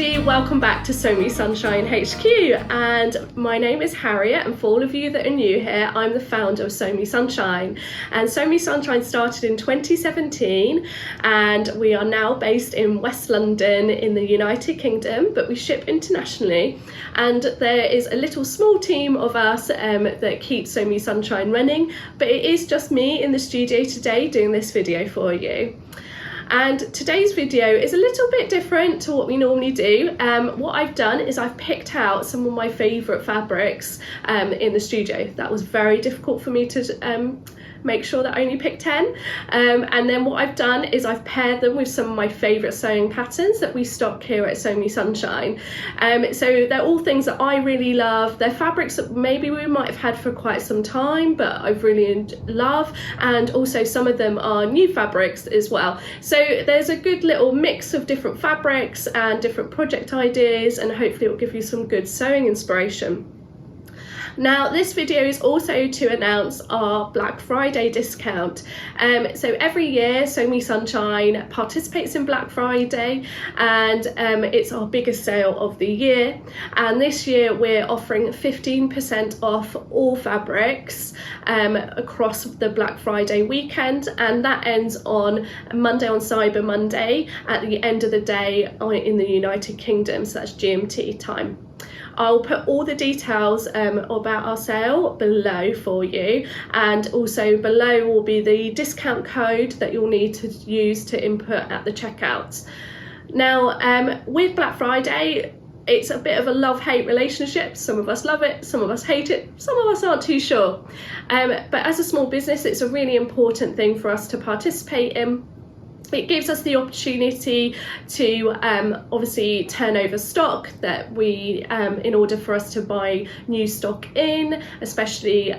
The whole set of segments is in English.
everybody, welcome back to Sew Me Sunshine HQ, and my name is Harriet, and for all of you that are new here, I'm the founder of Sew Me Sunshine. And Sew Me Sunshine started in 2017, and we are now based in West London in the United Kingdom, but we ship internationally, and there is a little small team of us that keep Sew Me Sunshine running, but it is just me in the studio today doing this video for you. And today's video is a little bit different to what we normally do. What I've done is I've picked out some of my favourite fabrics in the studio. That was very difficult for me to make sure that I only picked 10. And then what I've done is I've paired them with some of my favourite sewing patterns that we stock here at Sew Me Sunshine. So they're all things that I really love. They're fabrics that maybe we might have had for quite some time, but I really love. And also some of them are new fabrics as well. So there's a good little mix of different fabrics and different project ideas, and hopefully it will give you some good sewing inspiration. Now, this video is also to announce our Black Friday discount. So every year, Sew Me Sunshine participates in Black Friday, and it's our biggest sale of the year. And this year, we're offering 15% off all fabrics across the Black Friday weekend, and that ends on Monday, on Cyber Monday, at the end of the day in the United Kingdom, so that's GMT time. I'll put all the details about our sale below for you, and also below will be the discount code that you'll need to use to input at the checkout. Now, with Black Friday, it's a bit of a love-hate relationship. Some of us love it, some of us hate it, some of us aren't too sure. But as a small business, it's a really important thing for us to participate in. It gives us the opportunity to obviously turn over stock that we, in order for us to buy new stock in, especially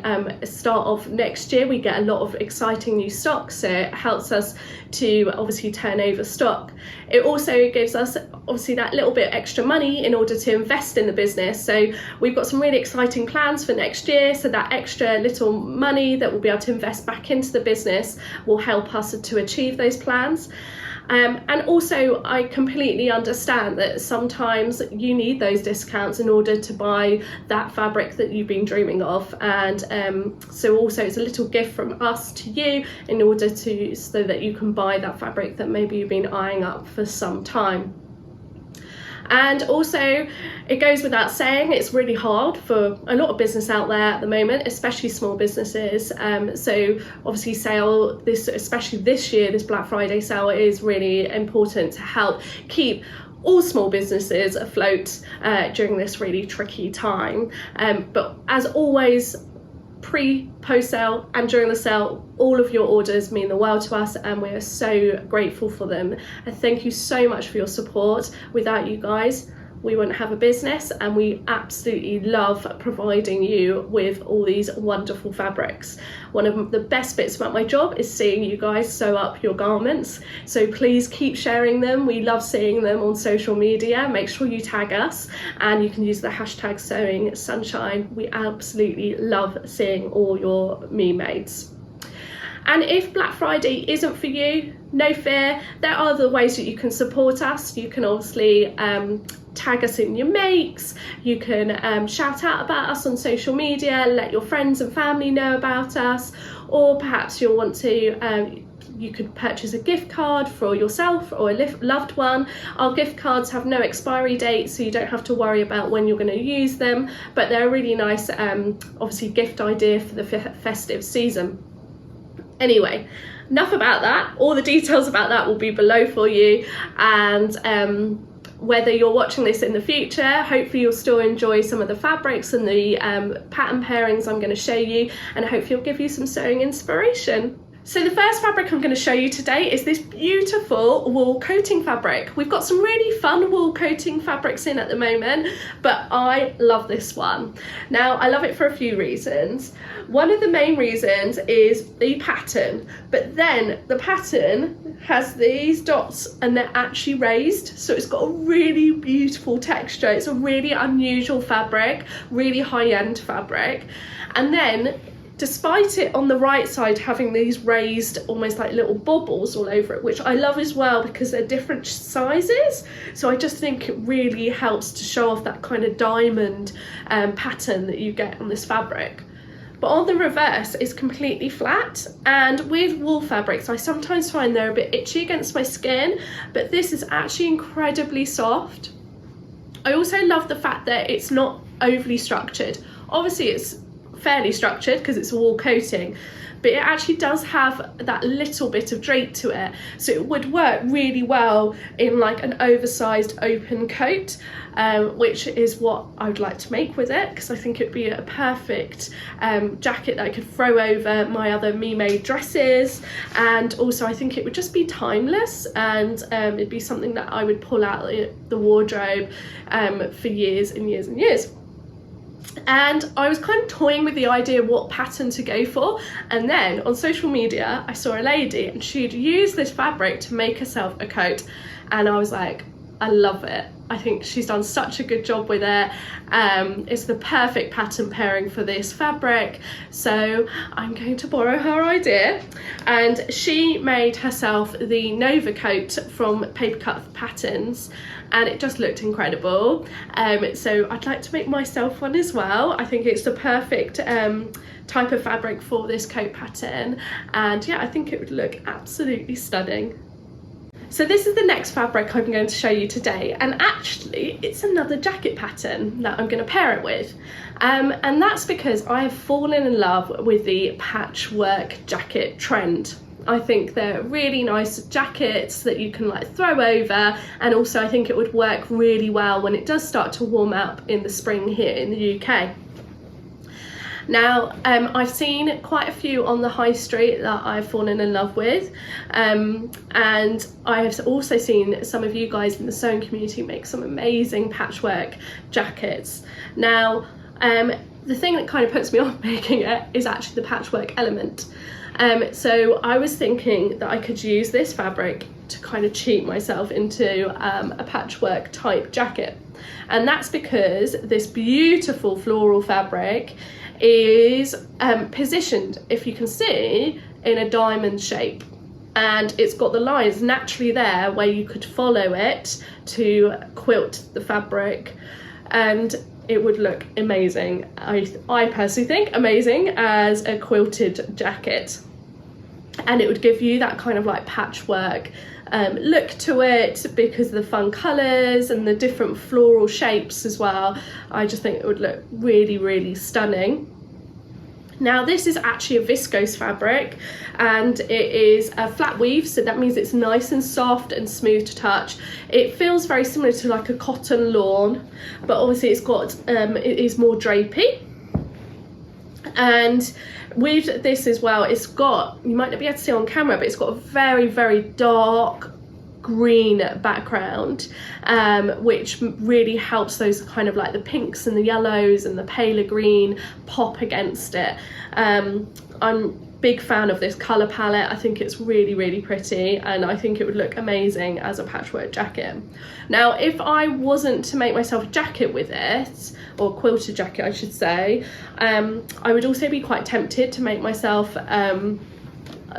start of next year, we get a lot of exciting new stock, so it helps us to obviously turn over stock. It also gives us obviously that little bit extra money in order to invest in the business. So we've got some really exciting plans for next year, so that extra little money that we'll be able to invest back into the business will help us to achieve those plans. And also, I completely understand that sometimes you need those discounts in order to buy that fabric that you've been dreaming of, and so also it's a little gift from us to you in order to, so that you can buy that fabric that maybe you've been eyeing up for some time. And also, it goes without saying, it's really hard for a lot of business out there at the moment, especially small businesses. So obviously especially this year, this Black Friday sale is really important to help keep all small businesses afloat during this really tricky time. But as always, post sale and during the sale, all of your orders mean the world to us, and we are so grateful for them. And thank you so much for your support. Without you guys, we wouldn't have a business, and we absolutely love providing you with all these wonderful fabrics. One of the best bits about my job is seeing you guys sew up your garments, so please keep sharing them. We love seeing them on social media. Make sure you tag us, and you can use the hashtag Sewing Sunshine. We absolutely love seeing all your me-mates. And if Black Friday isn't for you, no fear, there are other ways that you can support us. You can obviously tag us in your makes, you can shout out about us on social media, let your friends and family know about us, or perhaps you'll want to you could purchase a gift card for yourself or a loved one. Our gift cards have no expiry date, so you don't have to worry about when you're going to use them, but they're a really nice obviously gift idea for the festive season. Anyway, enough about that. All the details about that will be below for you, and whether you're watching this in the future, hopefully you'll still enjoy some of the fabrics and the pattern pairings I'm going to show you, and hopefully it'll give you some sewing inspiration. So the first fabric I'm going to show you today is this beautiful wool coating fabric. We've got some really fun wool coating fabrics in at the moment, but I love this one. Now, I love it for a few reasons. One of the main reasons is the pattern, but then the pattern has these dots and they're actually raised, so it's got a really beautiful texture. It's a really unusual fabric, really high-end fabric. And then despite it on the right side having these raised almost like little bobbles all over it, which I love as well because they're different sizes, so I just think it really helps to show off that kind of diamond pattern that you get on this fabric. But on the reverse it's completely flat, and with wool fabrics I sometimes find they're a bit itchy against my skin, but this is actually incredibly soft. I also love the fact that it's not overly structured. Obviously it's fairly structured because it's a wool coating, but it actually does have that little bit of drape to it, so it would work really well in like an oversized open coat, which is what I would like to make with it, because I think it'd be a perfect jacket that I could throw over my other me-made dresses, and also I think it would just be timeless, and it'd be something that I would pull out the wardrobe for years and years and years. And I was kind of toying with the idea of what pattern to go for, and then on social media I saw a lady and she'd used this fabric to make herself a coat, and I was like, I love it. I think she's done such a good job with it. It's the perfect pattern pairing for this fabric, so I'm going to borrow her idea. And she made herself the Nova coat from Papercut Patterns, and it just looked incredible. So I'd like to make myself one as well. I think it's the perfect type of fabric for this coat pattern, and yeah, I think it would look absolutely stunning. So this is the next fabric I'm going to show you today, and actually it's another jacket pattern that I'm going to pair it with, and that's because I have fallen in love with the patchwork jacket trend. I think they're really nice jackets that you can like throw over, and also I think it would work really well when it does start to warm up in the spring here in the UK. Now, I've seen quite a few on the high street that I've fallen in love with, and I have also seen some of you guys in the sewing community make some amazing patchwork jackets. Now, the thing that kind of puts me off making it is actually the patchwork element. So I was thinking that I could use this fabric to kind of cheat myself into a patchwork type jacket, and that's because this beautiful floral fabric is positioned, if you can see, in a diamond shape, and it's got the lines naturally there where you could follow it to quilt the fabric, and it would look amazing. I personally think amazing as a quilted jacket, and it would give you that kind of like patchwork look to it because of the fun colours and the different floral shapes as well. I just think it would look really, really stunning. Now this is actually a viscose fabric, and it is a flat weave, so that means it's nice and soft and smooth to touch. It feels very similar to like a cotton lawn, but obviously it's got it is more drapey. And with this as well, it's got, you might not be able to see on camera, but it's got a very, very dark green background, which really helps those kind of like the pinks and the yellows and the paler green pop against it. I'm a big fan of this colour palette. I think it's really, really pretty, and I think it would look amazing as a patchwork jacket. Now, if I wasn't to make myself a jacket with it, or quilted jacket I should say, I would also be quite tempted to make myself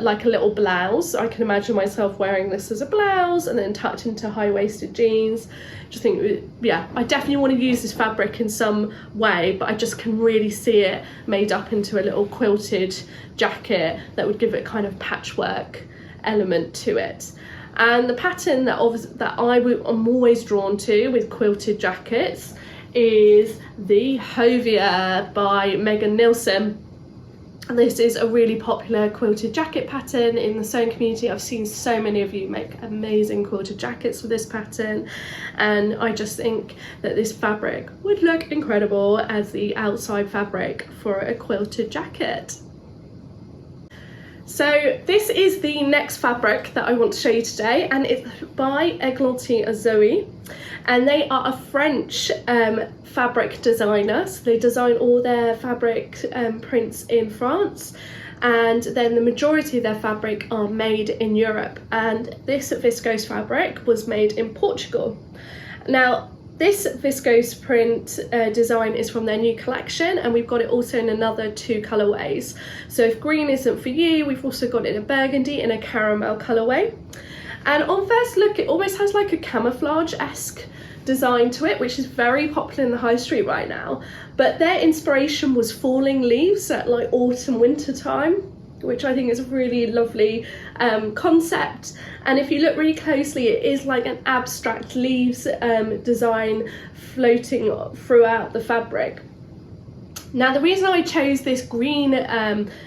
like a little blouse. I can imagine myself wearing this as a blouse and then tucked into high-waisted jeans. Just think, yeah, I definitely want to use this fabric in some way, but I just can really see it made up into a little quilted jacket that would give it kind of patchwork element to it. And the pattern that I'm always drawn to with quilted jackets is the Hovea by Nielsen. This is a really popular quilted jacket pattern in the sewing community. I've seen so many of you make amazing quilted jackets with this pattern, and I just think that this fabric would look incredible as the outside fabric for a quilted jacket. So this is the next fabric that I want to show you today, and it's by Églantine, and they are a French fabric designer. So they design all their fabric prints in France, and then the majority of their fabric are made in Europe, and this viscose fabric was made in Portugal. Now, This viscose print design is from their new collection, and we've got it also in another 2 colourways. So if green isn't for you, we've also got it in a burgundy and a caramel colourway. And on first look, it almost has like a camouflage-esque design to it, which is very popular in the high street right now. But their inspiration was falling leaves at like autumn winter time, which I think is a really lovely concept. And if you look really closely, it is like an abstract leaves design floating throughout the fabric. Now the reason I chose this green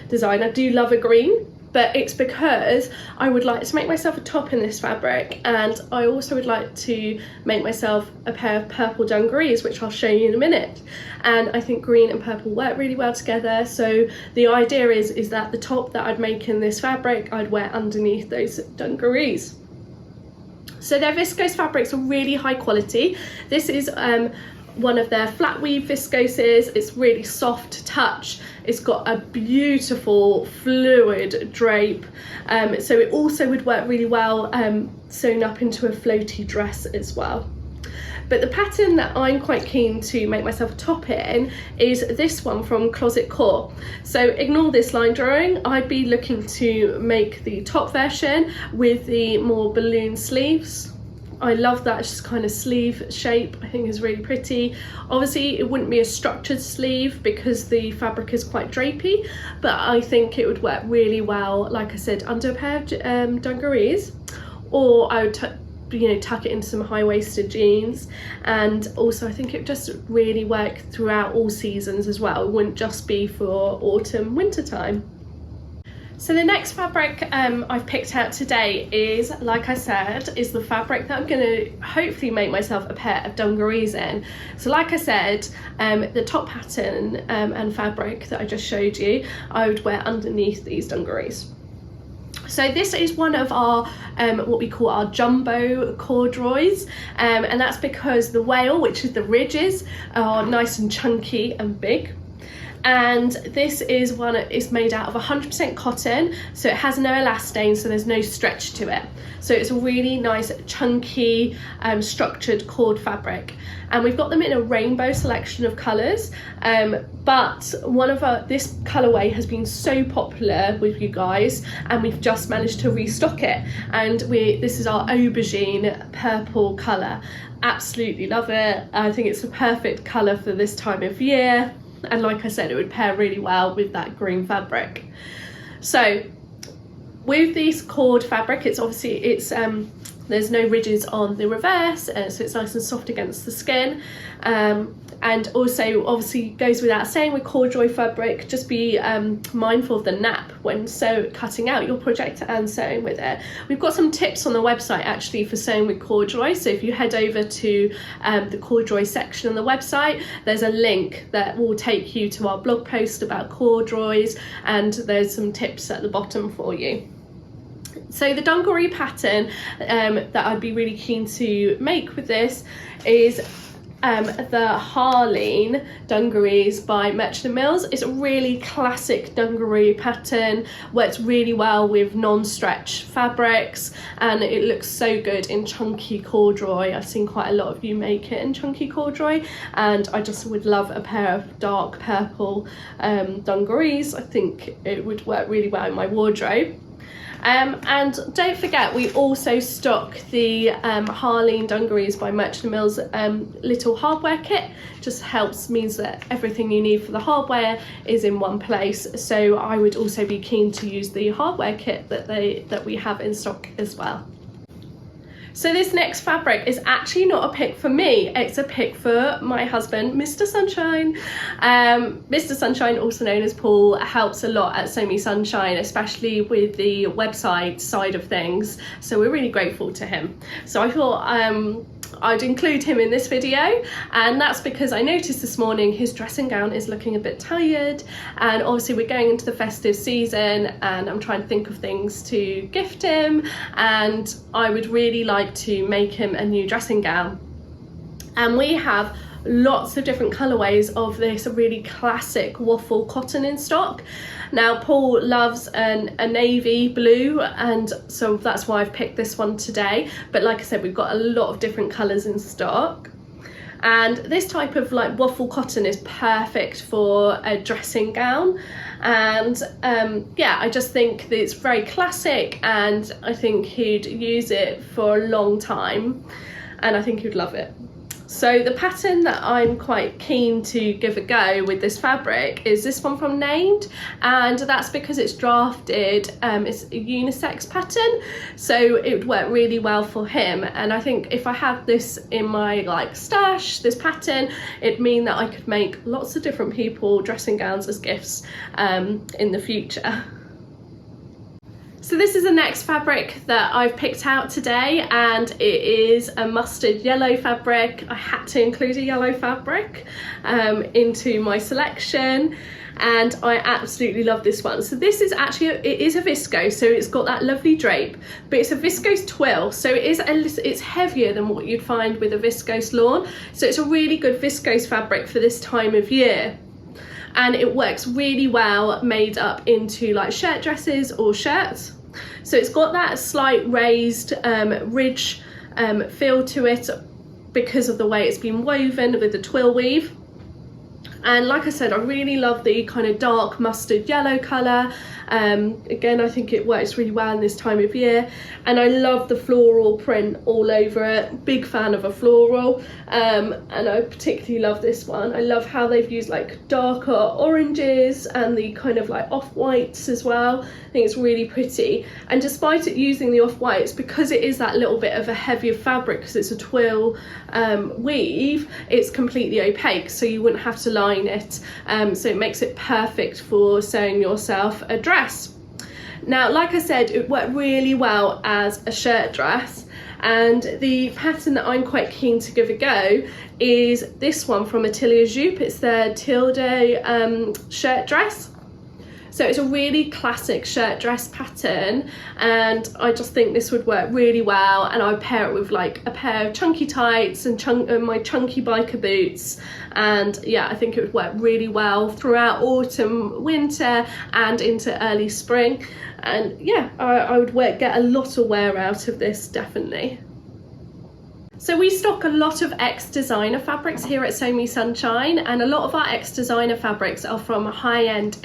design, I do love a green, but it's because I would like to make myself a top in this fabric, and I also would like to make myself a pair of purple dungarees, which I'll show you in a minute. And I think green and purple work really well together, so the idea is that the top that I'd make in this fabric I'd wear underneath those dungarees. So their viscose fabrics are really high quality. This is one of their flat weave viscoses. It's really soft to touch. It's got a beautiful fluid drape, so it also would work really well sewn up into a floaty dress as well. But the pattern that I'm quite keen to make myself a top in is this one from Closet Core. So ignore this line drawing. I'd be looking to make the top version with the more balloon sleeves. I love that just kind of sleeve shape. I think is really pretty. Obviously it wouldn't be a structured sleeve because the fabric is quite drapey, but I think it would work really well, like I said, under a pair of dungarees, or I would tuck it into some high-waisted jeans. And also I think it would just really work throughout all seasons as well. It wouldn't just be for autumn winter time. So the next fabric I've picked out today is, like I said, is the fabric that I'm going to hopefully make myself a pair of dungarees in. So like I said, the top pattern and fabric that I just showed you, I would wear underneath these dungarees. So this is one of our what we call our jumbo corduroys, and that's because the wale, which is the ridges, are nice and chunky and big. And this is one, it's made out of 100% cotton, so it has no elastane, so there's no stretch to it. So it's a really nice chunky structured cord fabric, and we've got them in a rainbow selection of colours, but this colourway has been so popular with you guys, and we've just managed to restock it, and this is our aubergine purple colour. Absolutely love it. I think it's a perfect colour for this time of year. And like I said, it would pair really well with that green fabric. So with this cord fabric, it's there's no ridges on the reverse, so it's nice and soft against the skin. And also obviously goes without saying with corduroy fabric, just be mindful of the nap when cutting out your project and sewing with it. We've got some tips on the website actually for sewing with corduroy, so if you head over to the corduroy section on the website, there's a link that will take you to our blog post about corduroys, and there's some tips at the bottom for you. So the dungaree pattern that I'd be really keen to make with this is the Harleen dungarees by Merchant & Mills. It's a really classic dungaree pattern, works really well with non-stretch fabrics, and it looks so good in chunky corduroy. I've seen quite a lot of you make it in chunky corduroy, and I just would love a pair of dark purple dungarees. I think it would work really well in my wardrobe. And don't forget, we also stock the Harleen dungarees by Merchant & Mills little hardware kit. Just means that everything you need for the hardware is in one place. So I would also be keen to use the hardware kit that we have in stock as well. So this next fabric is actually not a pick for me, it's a pick for my husband, Mr. Sunshine. Mr. Sunshine, also known as Paul, helps a lot at Sew Me Sunshine, especially with the website side of things. So we're really grateful to him. So I thought I'd include him in this video, and that's because I noticed this morning his dressing gown is looking a bit tired, and obviously we're going into the festive season and I'm trying to think of things to gift him, and I would really like to make him a new dressing gown. And we have lots of different colorways of this really classic waffle cotton in stock. Now Paul loves a navy blue, and so that's why I've picked this one today, but like I said, we've got a lot of different colors in stock. And this type of like waffle cotton is perfect for a dressing gown. And yeah, I just think that it's very classic, and I think he'd use it for a long time, and I think he'd love it. So the pattern that I'm quite keen to give a go with this fabric is this one from Named, and that's because it's drafted, it's a unisex pattern, so it would work really well for him. And I think if I had this in my like stash, this pattern, it'd mean that I could make lots of different people dressing gowns as gifts in the future. So this is the next fabric that I've picked out today, and it is a mustard yellow fabric. I had to include a yellow fabric into my selection, and I absolutely love this one. So this is actually, it is a viscose, so it's got that lovely drape, but it's a viscose twill, so it's heavier than what you'd find with a viscose lawn. So it's a really good viscose fabric for this time of year. And it works really well made up into like shirt dresses or shirts. So it's got that slight raised ridge feel to it because of the way it's been woven with the twill weave. And like I said, I really love the kind of dark mustard yellow colour. Again, I think it works really well in this time of year, and I love the floral print all over it. Big fan of a floral, and I particularly love this one. I love how they've used like darker oranges and the kind of like off-whites as well. I think it's really pretty, and despite it using the off-whites, because it is that little bit of a heavier fabric, because it's a twill weave, it's completely opaque, so you wouldn't have to line it, so it makes it perfect for sewing yourself a dress. Now, like I said, it worked really well as a shirt dress, and the pattern that I'm quite keen to give a go is this one from Atelier Jupe. It's their Tilde shirt dress. So it's a really classic shirt dress pattern, and I just think this would work really well, and I would pair it with like a pair of chunky tights and my chunky biker boots, and yeah, I think it would work really well throughout autumn, winter and into early spring. And yeah, I would get a lot of wear out of this, definitely. So we stock a lot of ex-designer fabrics here at Sew Me Sunshine, and a lot of our ex-designer fabrics are from high-end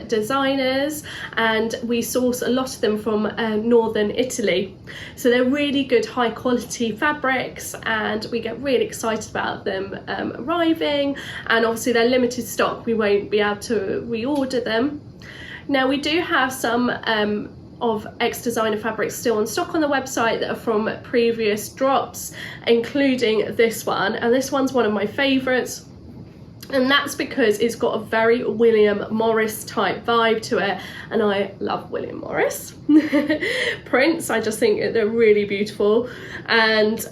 designers, and we source a lot of them from northern Italy. So they're really good high quality fabrics, and we get really excited about them arriving, and obviously they're limited stock, we won't be able to reorder them. Now we do have some of ex-designer fabrics still in stock on the website that are from previous drops, including this one, and this one's one of my favourites, and that's because it's got a very William Morris type vibe to it, and I love William Morris prints. I just think they're really beautiful, and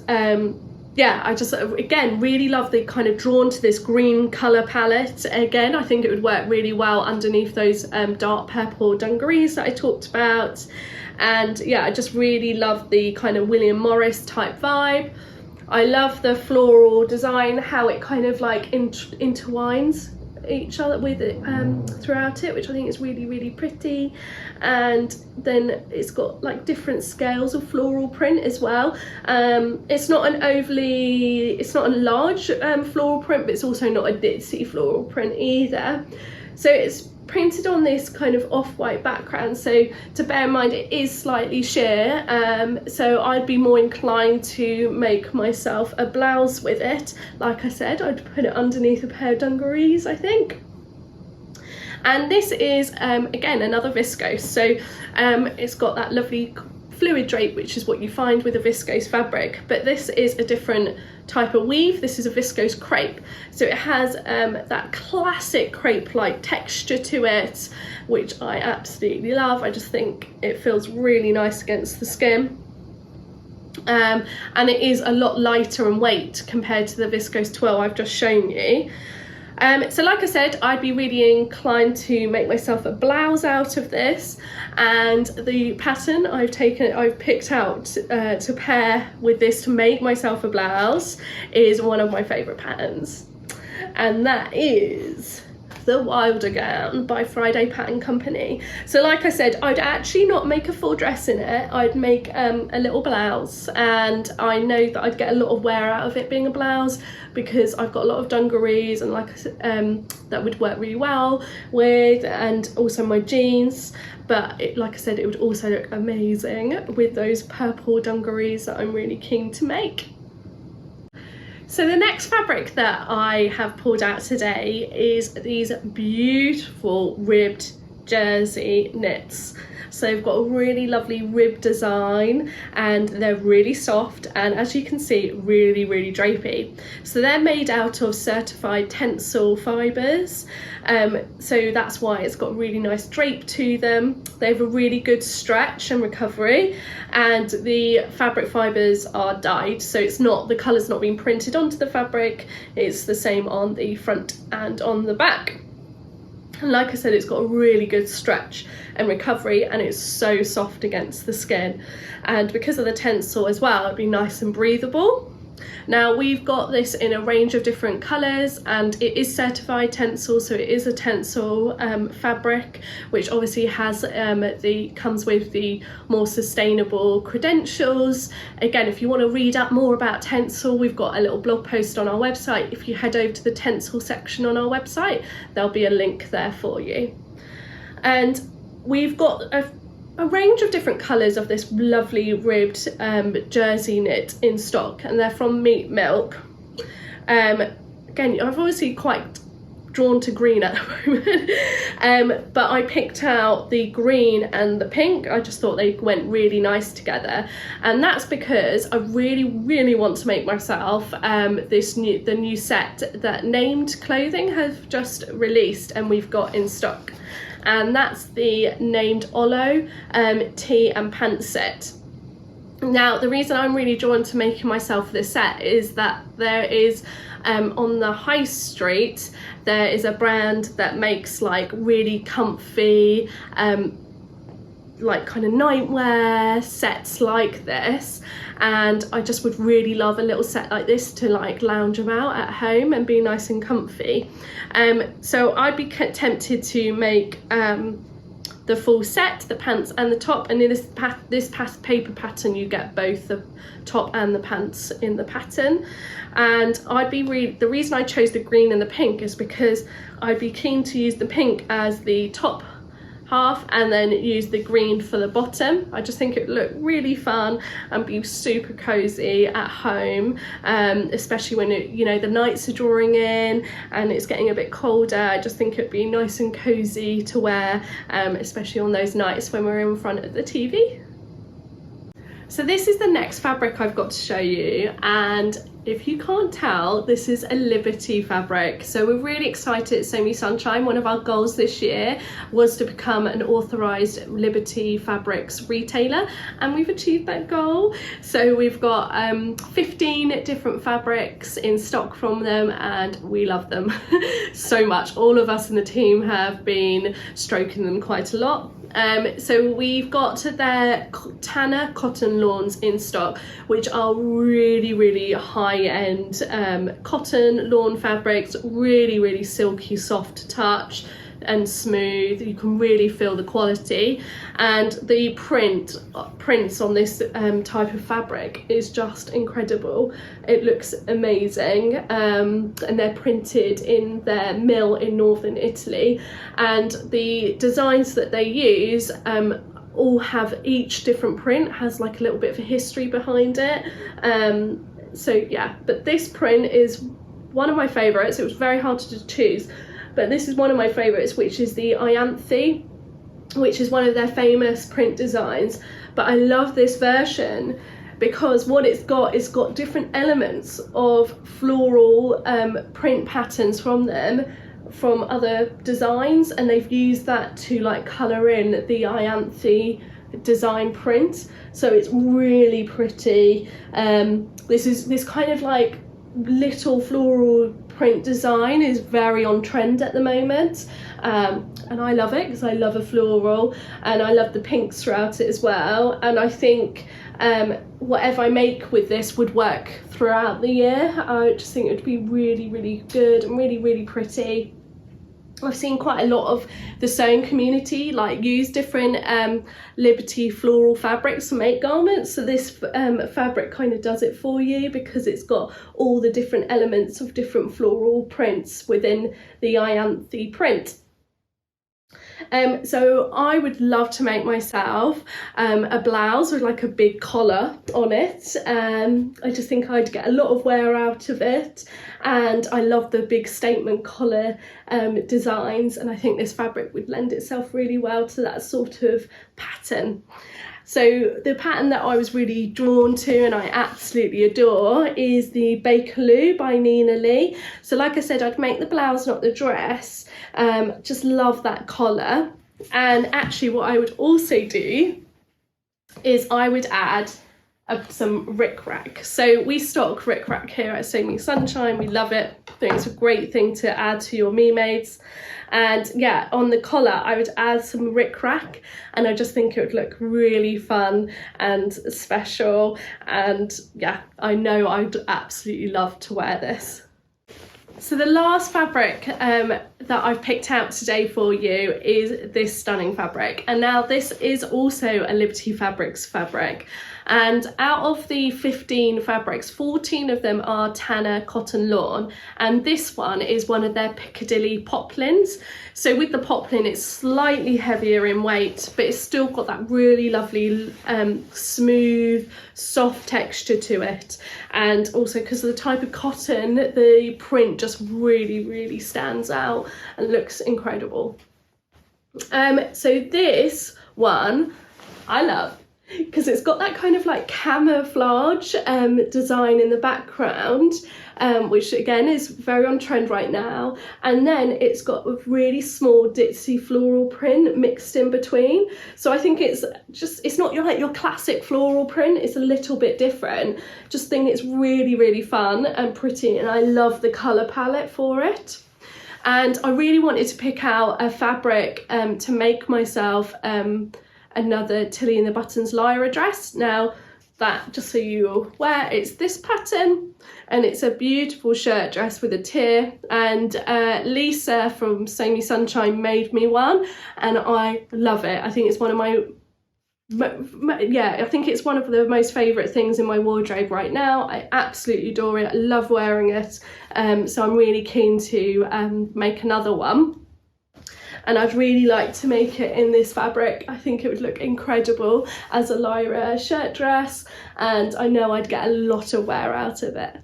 yeah, I just again really love the kind of drawn to this green colour palette. Again, I think it would work really well underneath those dark purple dungarees that I talked about. And yeah, I just really love the kind of William Morris type vibe. I love the floral design, how it kind of like intertwines each other with it throughout it, which I think is really, really pretty. And then it's got like different scales of floral print as well. It's not a large floral print, but it's also not a ditzy floral print either. So it's printed on this kind of off-white background, so to bear in mind it is slightly sheer, so I'd be more inclined to make myself a blouse with it. Like I said, I'd put it underneath a pair of dungarees, I think. And this is again another viscose, so it's got that lovely fluid drape, which is what you find with a viscose fabric, but this is a different type of weave. This is a viscose crepe, so it has that classic crepe-like texture to it, which I absolutely love. I just think it feels really nice against the skin, and it is a lot lighter in weight compared to the viscose twill I've just shown you. So like I said, I'd be really inclined to make myself a blouse out of this, and the pattern I've picked out to pair with this to make myself a blouse is one of my favourite patterns, and that is the Wilder gown by Friday Pattern Company. So like I said, I'd actually not make a full dress in it. I'd make a little blouse, and I know that I'd get a lot of wear out of it being a blouse because I've got a lot of dungarees, and like I said, that would work really well with, and also my jeans. But like I said, it would also look amazing with those purple dungarees that I'm really keen to make. So the next fabric that I have pulled out today is these beautiful ribbed jersey knits. So they've got a really lovely rib design, and they're really soft, and as you can see, really, really drapey. So they're made out of certified Tencel fibres, so that's why it's got really nice drape to them. They have a really good stretch and recovery, and the fabric fibres are dyed, so it's not, the colour's not being printed onto the fabric, it's the same on the front and on the back. And like I said, it's got a really good stretch and recovery, and it's so soft against the skin, and because of the Tencel as well, it'd be nice and breathable. Now we've got this in a range of different colours, and it is certified Tencel, so it is a Tencel fabric, which obviously has comes with the more sustainable credentials. Again, if you want to read up more about Tencel, we've got a little blog post on our website. If you head over to the Tencel section on our website, there'll be a link there for you. And we've got a range of different colours of this lovely ribbed jersey knit in stock, and they're from Meat Milk. Again, I've obviously quite drawn to green at the moment, but I picked out the green and the pink. I just thought they went really nice together, and that's because I really want to make myself the new set that Named Clothing have just released and we've got in stock, and that's the Named Olo Tee and Pants Set. Now the reason I'm really drawn to making myself this set is that there is on the high street there is a brand that makes like really comfy like kind of nightwear sets like this, and I just would really love a little set like this to like lounge about at home and be nice and comfy. So I'd be tempted to make the full set, the pants and the top, and in this paper pattern you get both the top and the pants in the pattern. And the reason I chose the green and the pink is because I'd be keen to use the pink as the top half and then use the green for the bottom. I just think it would look really fun and be super cozy at home, especially when the nights are drawing in and it's getting a bit colder. I just think it'd be nice and cozy to wear, especially on those nights when we're in front of the TV. So this is the next fabric I've got to show you, and if you can't tell, this is a Liberty fabric. So we're really excited at Sew Me Sunshine. One of our goals this year was to become an authorised Liberty fabrics retailer, and we've achieved that goal. So we've got 15 different fabrics in stock from them, and we love them so much. All of us in the team have been stroking them quite a lot. So we've got their Tana cotton lawns in stock, which are really high-end cotton lawn fabrics, really silky soft touch and smooth. You can really feel the quality, and the prints on this type of fabric is just incredible. It looks amazing, and they're printed in their mill in northern Italy, and the designs that they use all have, each different print has like a little bit of a history behind it. So yeah, but this print is one of my favorites. It was very hard to choose, but this is one of my favorites, which is the Ianthe, which is one of their famous print designs. But I love this version because what it's got different elements of floral print patterns from other designs, and they've used that to like colour in the Ianthe design print, so it's really pretty. This kind of like little floral print design is very on trend at the moment, and I love it because I love a floral, and I love the pinks throughout it as well, and I think whatever I make with this would work throughout the year. I just think it would be really good and really pretty. I've seen quite a lot of the sewing community like use different Liberty floral fabrics to make garments. So this fabric kind of does it for you because it's got all the different elements of different floral prints within the Ianthe print. So I would love to make myself a blouse with like a big collar on it. I just think I'd get a lot of wear out of it, and I love the big statement collar designs, and I think this fabric would lend itself really well to that sort of pattern. So the pattern that I was really drawn to and I absolutely adore is the Bakerloo by Nina Lee. So like I said, I'd make the blouse, not the dress. Just love that collar. And actually what I would also do is I would add some Ric Rac. So we stock Ric Rac here at Sew Me Sunshine. We love it. I think it's a great thing to add to your me-mades. And yeah, on the collar I would add some Ric Rac, and I just think it would look really fun and special. And yeah, I know I'd absolutely love to wear this. So the last fabric that I've picked out today for you is this stunning fabric. And now this is also a Liberty Fabrics fabric. And out of the 15 fabrics, 14 of them are Tana cotton lawn, and this one is one of their Piccadilly poplins. So with the poplin, it's slightly heavier in weight, but it's still got that really lovely smooth, soft texture to it. And also because of the type of cotton, the print just really stands out and looks incredible. So this one I love, because it's got that kind of like camouflage design in the background, which again is very on trend right now, and then it's got a really small ditzy floral print mixed in between. So I think it's not your classic floral print, it's a little bit different. Just think it's really fun and pretty, and I love the colour palette for it. And I really wanted to pick out a fabric to make myself another Tilly and the Buttons LYRA dress. Now that, just so you're aware, it's this pattern, and it's a beautiful shirt dress with a tier, and Lisa from Sew Me Sunshine made me one, and I love it. I think it's one of my I think it's one of the most favourite things in my wardrobe right now. I absolutely adore it. I love wearing it, so I'm really keen to make another one. And I'd really like to make it in this fabric. I think it would look incredible as a LYRA shirt dress, and I know I'd get a lot of wear out of it.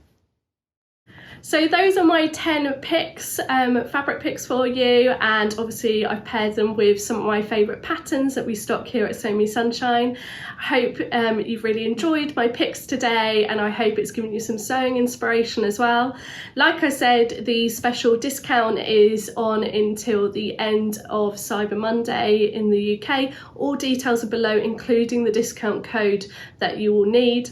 So those are my 10 picks, fabric picks for you, and obviously I've paired them with some of my favourite patterns that we stock here at Sew Me Sunshine. I hope you've really enjoyed my picks today, and I hope it's given you some sewing inspiration as well. Like I said, the special discount is on until the end of Cyber Monday in the UK. All details are below, including the discount code that you will need.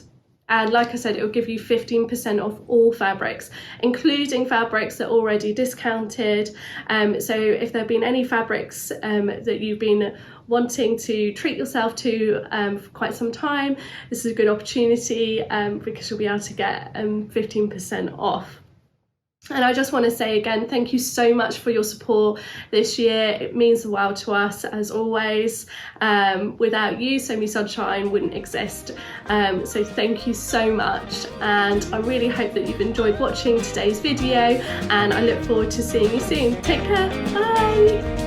And like I said, it will give you 15% off all fabrics, including fabrics that are already discounted. So if there have been any fabrics that you've been wanting to treat yourself to for quite some time, this is a good opportunity because you'll be able to get 15% off. And I just want to say again, thank you so much for your support this year. It means the world to us, as always. Without you, Sew Me Sunshine wouldn't exist. So thank you so much. And I really hope that you've enjoyed watching today's video, and I look forward to seeing you soon. Take care. Bye.